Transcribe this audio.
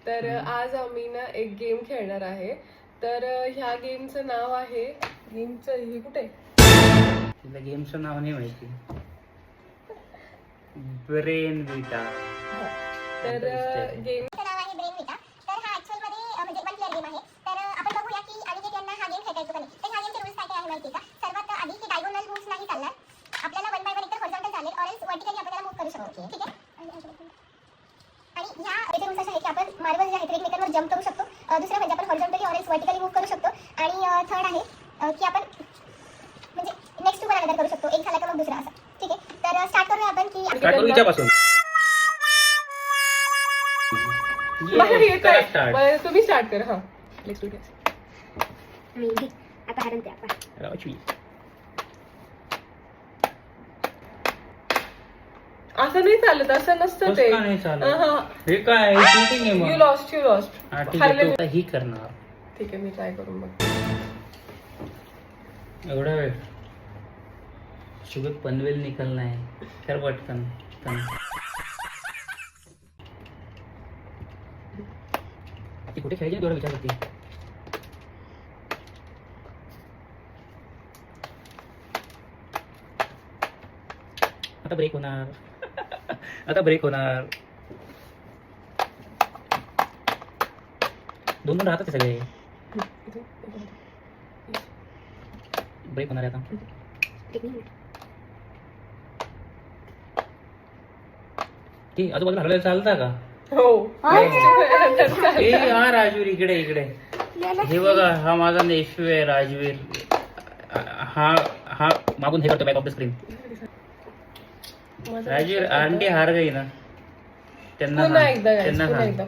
तर आज आम्ही ना एक गेम खेळणार आहे. तर ह्या गेमचं नाव आहे गेमचं हे कुठे तिला गेमचं नाव नाही माहिती. ब्रेन विटा. तर गेम नाव आहे ब्रेन विटा. तर हा ऍक्च्युअल मध्ये म्हणजे वन प्लेअर गेम आहे. तर आपण बघूया की अनिकेत यांना हा गेम खेळायचा का नाही. तर ह्या गेमचे रूल्स काय काय आहे माहिती का? सर्वात आधी की डायगोनल मूव्स नाही चालणार. आपल्याला वन बाय वन एकतर हॉरिझॉन्टल चालेल ऑर एल्स वर्टिकली आपण त्याला मूव्ह करू शकतो. ठीक आहे. आणि ह्या याचे रूल्स असे आहेत की आपण मार्बल जे आहेत एकमेकांवर जंप करू शकतो. दुसरं म्हणजे आपण horizontally or else vertically move करू शकतो. आणि थर्ड आहे की आपण म्हणजे नेक्स्ट टू वन अनदर करू शकतो. एक झाला का मग दुसरा असं. ठीक आहे. तर स्टार्ट करूया आपण की हिच्यापासून मला येत आहे. तुम्ही स्टार्ट करा. हा लेट्स डू दिस. आता हारण ते आपण असं नाही चालत. असं नसतं ते. नाही चालत. हे काय cheating आहे मग. यू लॉस्ट हा, ठीक आहे, तू ही करणार. ठीक आहे मी ट्राय करून बघ. एवढा वेळ शुगर पनवेल निकलना है. कर पटकन. ती कुठे खेळायची तेवढा विचार करते. आता ब्रेक होणार. आता ब्रेक होणार. दोन दोन राहतात ते सगळे. ब्रेक होणार आहे आता. ती आजूबाजूला हरवायला चालता का? हो. ए हा राजवीर इकडे इकडे. हे बघा हा माझा नेफ्यू आहे राजवीर. हा हा मागून हे करतो back of the screen. Rajveer aunty हार गई ना. त्यांना पुन्हा एकदा त्यांना पुन्हा एकदा